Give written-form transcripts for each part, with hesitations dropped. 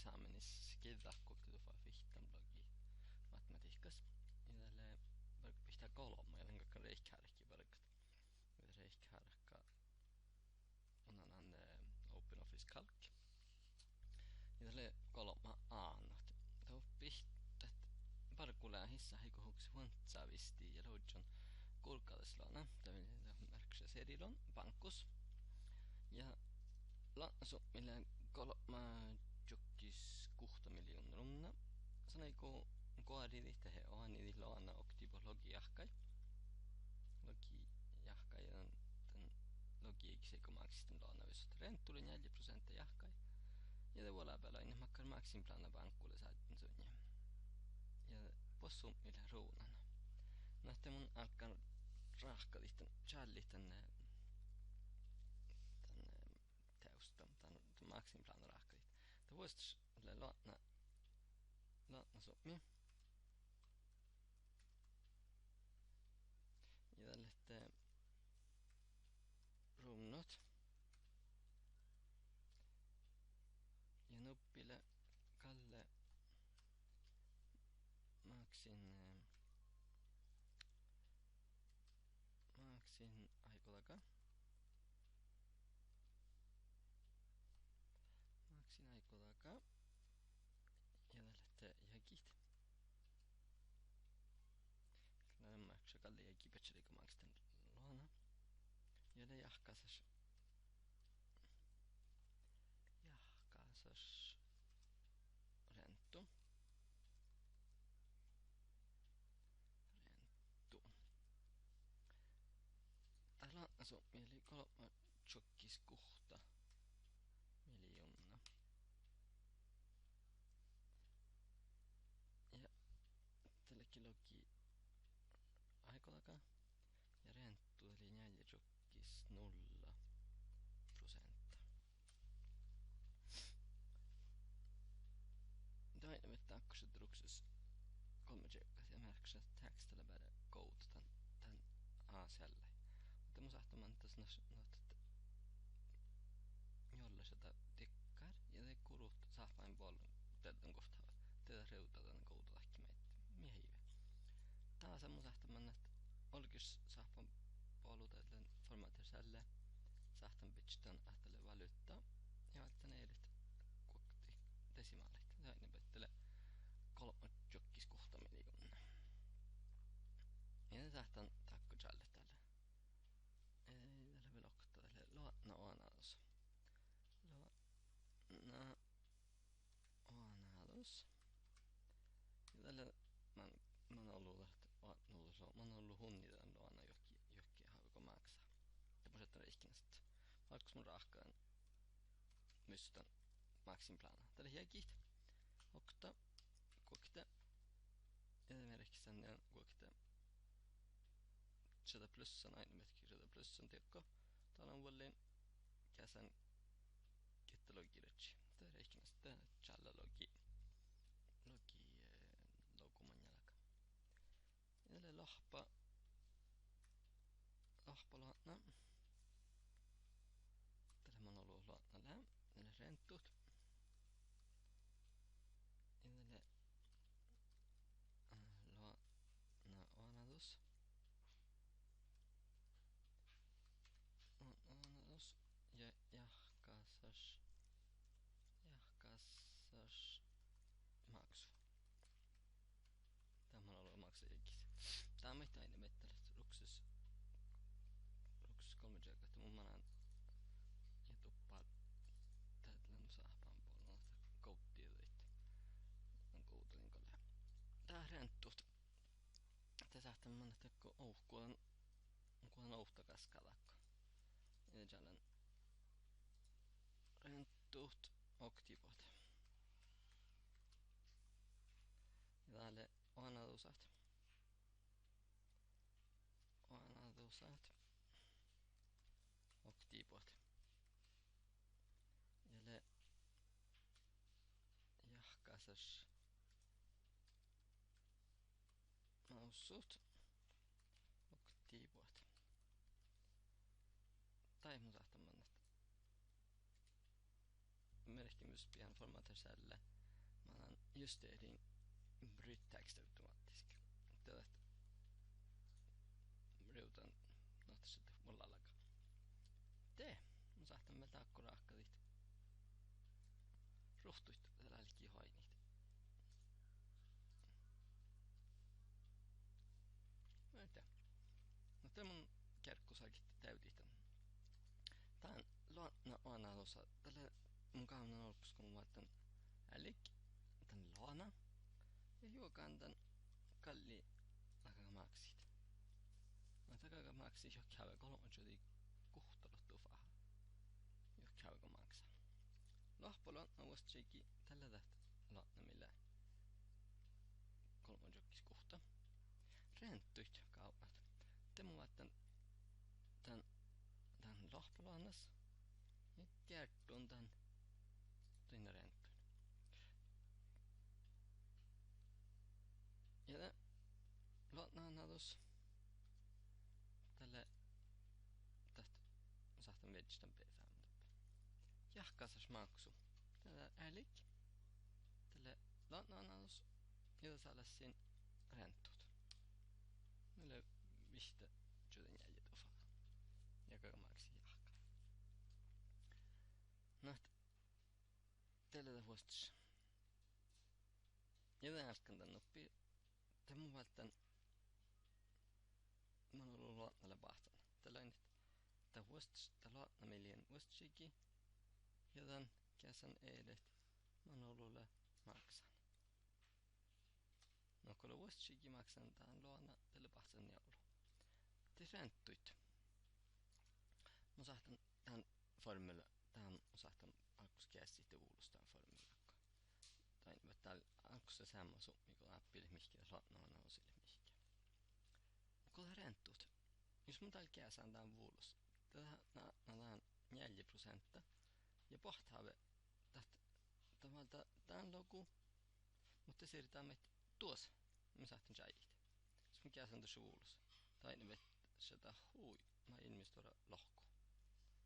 eksaminis kevätkohta tuolla fihtan blogi matematiikas. Ja tälle vaikka pistää kolme, ja vaikka reikkääräkin vaikka. Mitä reikkääräkkä on aina OpenOffice Calc. Ja tälle kolme annat. Tuo pistät parkulään hissa heikohuksi huontsaavisti ja loidjon kulkallislana. Tämä märksä serilon pankkus. Ja lansu millä kolme jokkis 6 miljoonaa runna. Sanoiko koadili tehe on niitä lana oktibo logiahkai. Logiahkai on tämän logiiksi kun maksisten lana visot renttuli 4% jahkai. Ja det var bara en makkar maxim plana bankkulle saatin sunja. Ja possu millä ruunan. Nähtä mun alkan rahkalihtan challitan teusta tämän maxim plana rahkalit. Det voisi lana sopmi. Ja tälle ruunot. Ja nuppille Kalle maksin aikolaka. Maksin aikolaka. Ja tälle jäkit. Kyllä maksaa Kalle jäki petseliko maksiten luona. Ja det jahkasas. Jahkasas rentu. Täällä on mieli 3 jokkis 6 miljoonaa. Ja tälläkin logi aikolaka. Ja rentu eli 4 jokkis 0%. Tämä on takkuset ruksus 3 jekkas ja märksä tekstillä bara koututan tän A-selle. Mutta mun sahtamaan tässä noita jolle sitä tikkar ja te kurut sahpain puolun tätä kohtaa. Tätä reutataan koutulahki meitä miehiä. Taas mun sahtamaan että olkis sahpan puolun tätä formaatiselle sahtan pitchtan ahtele valuuttaa ja että ne edit kuokti desimaalit. Tämä pettelee 3 jokkis 6 miljoonaa. Ja sahtan takku challe tälle. Ei tällä velokta tälle luotna oanaus. Luotna oanaus. Ja tällä mä oon ollut hunnitaan luona jokki hauko maksaa. Tämmöiset on ikinä sitten. Vaikka mun rahkaan mystän maksin plana. Tällä hiekit. Okta. Kuokta. Esimerkiksi tänne on kuokta. 100 plussan aina metkin 100 plussan tiekko. Täällä on vuolleen käsän kettelogiretsi. Tämä ei ikinä sitten challa logi lokuman jalka. Ja tälle lahpa luotna. Tällä on ollut luotna lää. Tälle renttut. Ja tälle luotna oanatus. Oanatus. Ja jahkasas maksu. Tämä on ollut maksajikis. Tämä on mitä aina mettälet ruksus 3 jääkät mun manan ja tuppaa täältä saapaan puolella kouttia liittyen. On koutelin kolle. Tää renttut. Tää sähtää manna tekko kuulen ouhtakas kalakko. Ja täällä renttut oktivot. Ja täällä oanatusat. Oktivot. Ja le jahkasas noussut oktivot. Tai mun sahtaman, että merkki kysymys pian formaterselle. Mä alan justeerin bryttext automatiskt. Tällät riutan nohtaiset mulla alkaa. Mun sahtan meiltä akkuraakkalit. Ruhtuit tällä älki hainit. Näitä. No tää mun kerkkusarkit täytitän. Tää on analosa. Tällä mun kauna olpus kun mä laitan älik. Tän laana. Ja juokaan tän kalli akamaksit. Mä takaga maksis jo käy kolmanjodi kuhtalot tufaha. Jo käy maksa. Lohpolon avostiki tällä täht laana millä kolmanjokis kuhta. Renttuit kaupat. Te mun laitan tän lohpolonnas. Ja kertun tän tuinna renttun. Ja tää laana analos tälle tästä sahtan vedistän pesään. Jahkasas maksu. Tällä älik. Tälle laana-analos. Ja saada siinä renttut. Meillä vistä joten jäljit ofaa. Ja kamaksi jahka. Naht. Tällä vuostas. Ja tämän äsken tän oppii. Te mun välttän. Mä oon ollut luotnalle pahtan. Tällä on tää vuostas. Tää luotna miljen vuostasikin. Ja tän käsän edet. Mä oon ollut maksan. No kun vuostasikin maksan tän luona. Tällä pahtan joulu. Te renttuit. Mä sahtan tän formula. Tän sahtan alkus käsi tuulustaan formula. Tai täällä alkus se samma summi kun appille mihki ja luotnaana osille mihki. Kun renttut. Jos mun täällä käsän tän vuulus. Tätä on 4%. Ja pohtaamme tätä tämän logu, mutta siirrytään meitä tuossa, me saatiin jäitä. Jos mikä on tässä vuulussa, tai ne vet sitä hui, mä ilmistora lohko.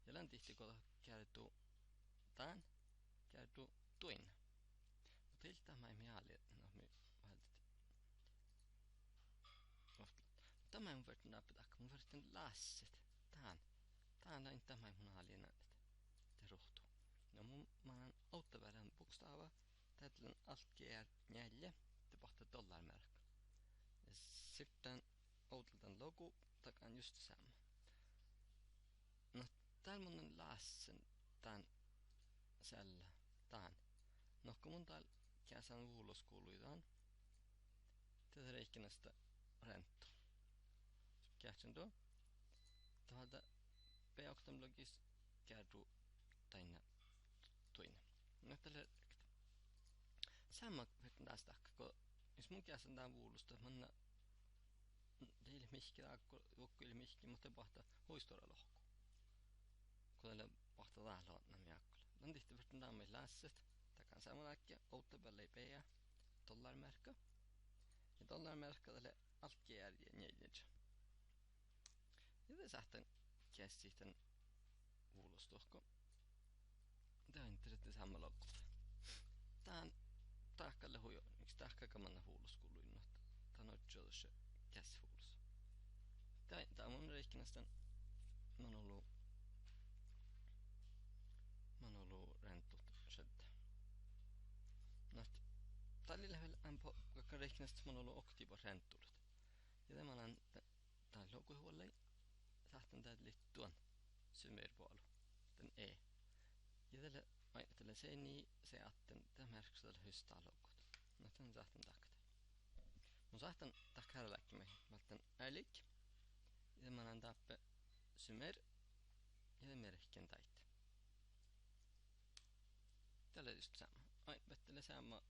Ja läntihti kun kertuu tämän, kertuu tuin. Mutta iltaa mä ei mieli, no me vältit. Tämä on verran napitakka, mun verran lasset. Tän on tämä mun alien te ruhtuu. No mä oon auttavärän bokstava. Tällä on alkeer 4. Te pohtaa dollarmärk. Ja sitten outeltan logo. Takan just samma. No täällä mun on lassen tän sällä. Tän. No kun mun täällä käsän vuuloskuuluitaan. Tätä reikinästä renttu. Kähtsän tuo. Täältä P-oktamlogis kertuu taina tuin. No tällä samma verran tästä, kun jos mun käsän tää vuulusta, manna teille mihki taakko, jokkuille mihki, mutta pahta huistora lohku. Kun tällä pahta täällä on nämä jakkoilla. On tihti verran tää meillä lässet, takan saman äkkiä, outtapäällä ei peä, dollarmärkä. Ja dollarmärkä tälle alkkiärjä neljänsä. Ja te sahtan käsi tän vuulustohko. Tää on tietysti samma loppu. Tää on tahkalle hujo. Miksi tahkakamanna huulus kuuluin? Tää on oikeudessa käsihuulus. Tää on mun reikkinästä. Mä oon ollut renttut sedda. No, tällä lähellä ampo, kakka reikkinästä mä oon ollut oktiiva renttulut. Ja tämä on tää logohuolei. Tahtan tää liittuan symerpuolu. Tän E. Ja tällä se niin se atten tämä merkki tällä hystaa logot. No tän sahtan takta. Mun sahtan takkara läkkimä. Mä otan älik. Ja mä annan tappe symer. Ja tämä merkkien taitte. Tällä just sama. Ai, vettele sama.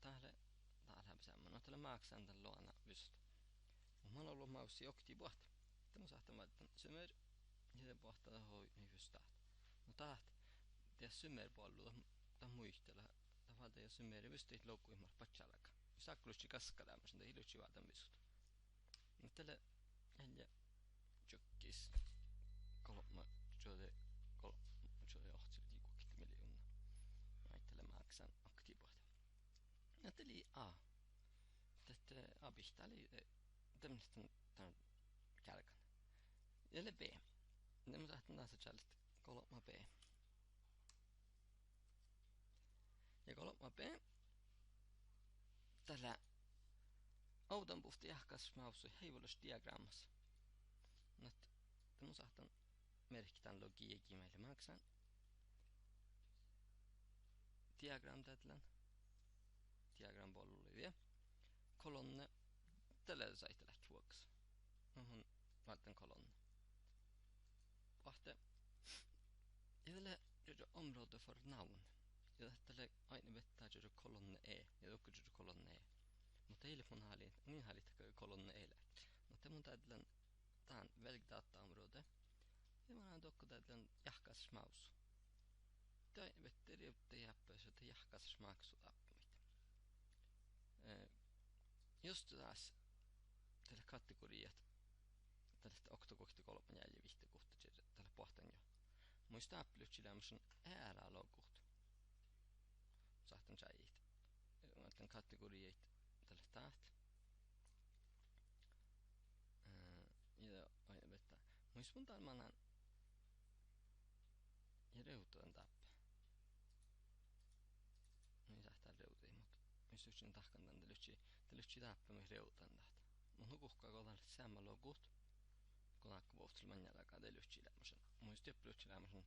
Täällä sama. No tällä maaksan tän luona vyst. Mä oon ollut maussi okti puhta. Tämä sahtan mä otan symer. Ja se pohtaa hoi niin vystaa. No taht. Det symerpallo ta muistella tavalta ja symeri vystyt loukkuimmat patsalaka. Saklusti kaskadama sen hilutsi vaatan visut. Mutta tällä äljä tjokkis kolma jode ohtsi liikukit miljoona. Right. Näytteli A. Tästä abista oli tämmöistä tämän kälkän. Ja B. Ne mun tahtin taas challenge kolma B. Ja kolma B. Tällä auton puhti jahkas mausui heivollusdiagrammassa. Nyt mun sahtan merkitään logiikki meille maksan. Diagram tätlän. Diagram bolli vielä. Kolonne. Tällä saitte lähti vuoksi. Mun vältän kolonne. Vahte. Ja tällä är område för namn. Ja tällä aina vettää är kolonne E. Ja tokko är kolonne E. Mutta ei mun halin. Niin halit kolonne E. Mutta mun tätlän tän välgdataområde. Ja mun on tokko tätlän jahkas maus. Tai vettä riutte jäppöis, että jahkas maksu appimit. Just taas tällä kategoriat. Tällaista oktokohti kolman jäljä vihtokohta tällä pohtan jo. Muista applytsilämisen ääralokuht. Sahtan säijit. Mä kategoriat tällä taht. Ja aina vettä. Muista mun talmanan ja reutoen tappaa. Niin sähtää reutiin, mutta missä yksin tahkan tän lytsi tappaa myös reutoen tahta. Mun hukuhkaa kohdalla säämmä logut. Kun akka vuohtelu manjalakaan te lytsi lämmösen. Muista jopa lytsi lämmösen.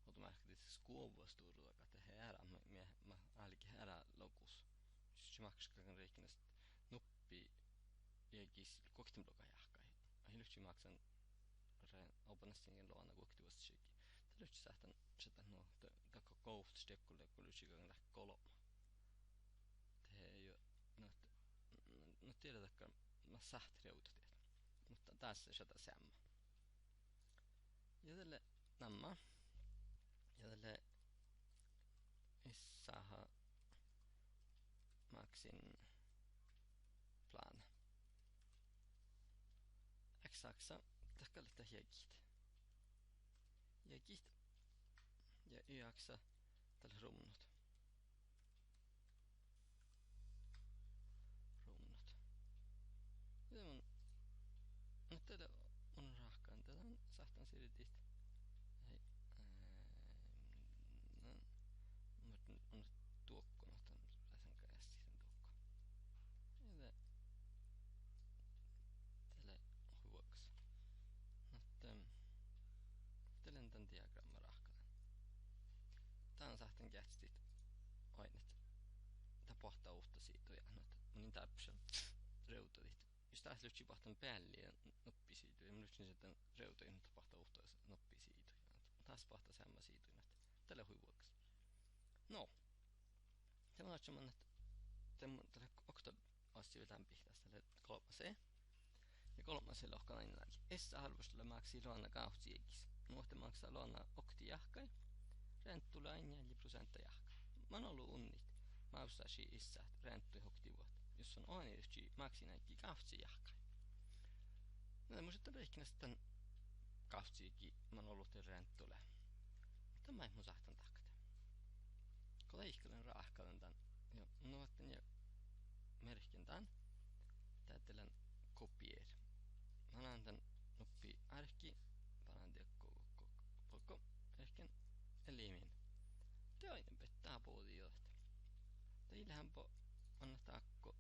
Automaatisesti skuovuostuuruakaan te herää. Mä aalikin herää logus. Siis maksakaan reikinästä nuppi jäikis koktimloka jahkai. Ai lytsi maksan opanastingen luona koktivuostisikki. Te lytsi sähtän sitä no takko kouftstekkulle kun lytsikaan lähti kolma. Te ei oo no tiedetäkään mä sähti reutatit. Mutta tässä sitä sämmä. Ja tälle nämä. Ja tälle issaha maksin plan. X-aksa takka lite jägit. Jägit. Ja y-aksa tälle rumnut. Rumnut. Ja mun nyt tällä on rahkaan. Tätä on sahtan siritit. Hei. On tuokkonut tämän käesti sen tuokko. Ja tällä huoks. Tällä tän diagramma rahkaan. Tää on sahtan kästit ainet. Tää pohtaa uutta siitä ja mun täpsel reutotit. Jos taas lytsi pahtan päälle ja noppi siitä. Ja mä lytsin sitten reutoin, mutta pahtaa uutta noppi siitä. Taas pahtaa sämmä siitä. Tällä huivuoksi. No. Tämä on semmoinen, että tällä okta asti vetään pihtästä tälle kolmaseen. Ja kolmaseen lohkan aina läpi. Essä arvostolla maksii luonna kauhtsiekis. Nuohte maksaa luonna okti jahkai. Renttu aina 4% jahkai. Mä oon ollut unnit. Mä ostaisin issa renttu hokti vuotta. Jos on oonirchi maksi näikki kauhtsi jahkai. No mä sitten reikinä sitten kauhtsiikin mä oon ollut renttule. Tämä ei mun sahtan takta. Kun leikkalan raahkalan tän. Ja nuotten ja merkin tän. Täytelen kopier. Mä annan tän nuppi arkki. Panan tiekko merkin elimin. Te aina pettää puhuti johta. Teillähän anna taakko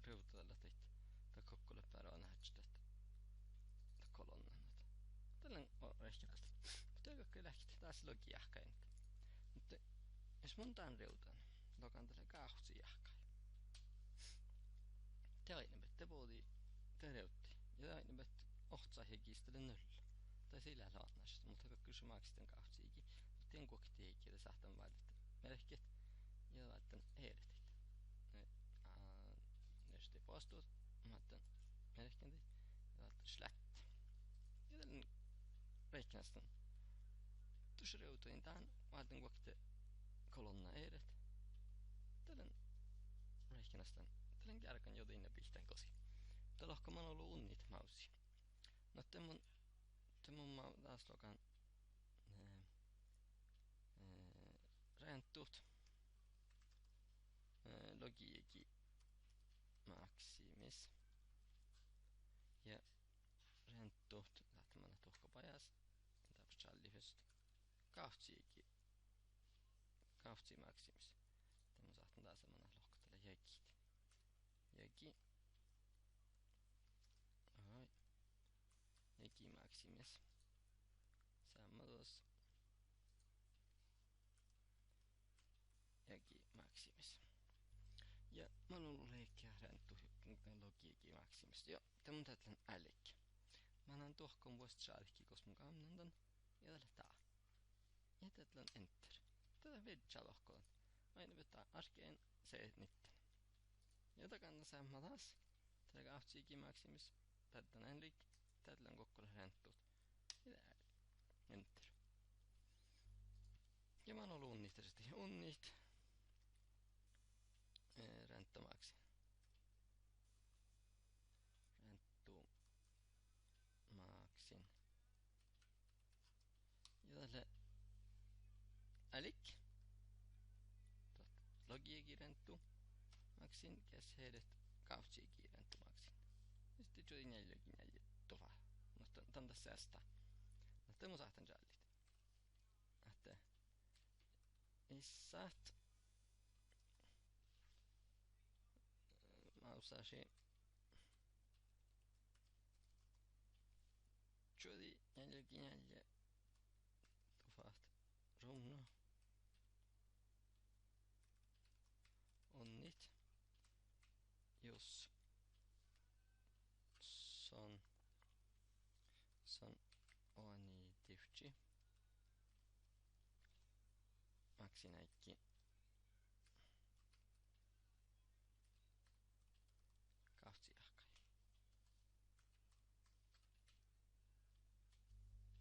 reutalla teit. Tai kokkolle päällä on nähty tästä kolonnan. Tällän on rehkinästä. Mutta kaikki lähti taas logi jahkain. Mutta jos mun tän reutan, lokan tällä kauhtsi jahkai. Te aina pette puhuti, te reutti. Ja te aina pette ohtsa hekistele nolla. Tai sillä laatnaisesta, mutta kaikki se maksiten kauhtsiikin. Mutta en kuokti heikkiä, sahtan valittaa merkit. Ja laitan ehdetit. Ne sitten postuut. Mä laitan merkintit. Ja laitan slätt. Ja tällainen reikinästön. Tuossa reutuin tähän. Mä laitan kuokti kolonna ehdet. Tällainen reikinästön. Tällainen kärkän jotin ja pihtään kosi. Tällä lohka mä oon ollut unnit mausi. No mun taas lokan renttuut. logiigi maksimis. Ja renttuht lähtemänä tuhkapajas. Täps challifest. Kahtsiigi. Kahtsi maksimis. Tämä saattaa taas semmoinen lohkotella jäkit. Jäki. Ahoi. Jäki maksimis. Samma tuossa. Jäki maksimis. Ja mä oon ollut leikkiä renttu logiigi maksimis. Ja tämä tätlän älikki. Mä annan tuohkoon vuosta saadikki, koska mun kamnandan. Ja tällä tää. Ja tätlän enter. Tätä vidja lohkoon. Aina vetää arkeen se nitten. Ja takanna samma taas. Tällä kahtsiigi maksimis. Tätlän älikki. Tätlän kokkolle renttuut. Ja tää. Enter. Ja mä oon ollut unnitteisesti unnit. Renttomaksi. Renttu maksin. Ja tälle älik. Logiigi renttu maksin. Kes heidät kautsiigi renttu maksin. Ja sitten tuli neljä tuva. Mutta tän tässä säästä. No tämä saatan jallit. Että isät mä usasin tuli neljä tufaht runno onnit jos son oni tifchi maksinäikki kahtsi ahkai.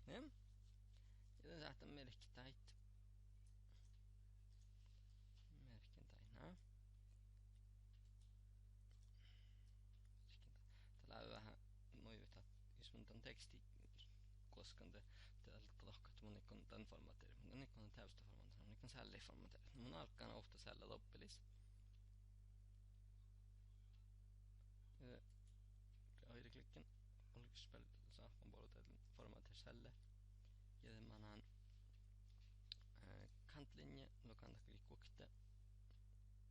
Nem? Ja saattaa merkittäit. Merkintäinä. Tällä on vähän noivita, jos mun tän teksti koskaan täältä lohkat mun ikon tän formaatteeri. Mun ikon on täystä formaatteeri, mun ikon sälli formaatteeri. Mun alkaan ofta sällä loppelis. Höyriklicken olikspel saafan puolelta formaatteeri sälle. Ja tämän on kantlinje, no kantaklikkuokte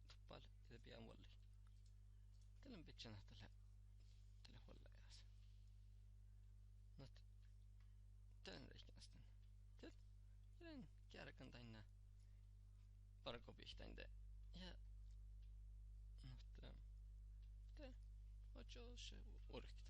tuppal, ja det blir molli. Tällä on pitchänä tällä huollejas. Not tällä reikinästen. Tällä kärkän tänne parkopihtäinte. Ja not tällä ocho se urkit.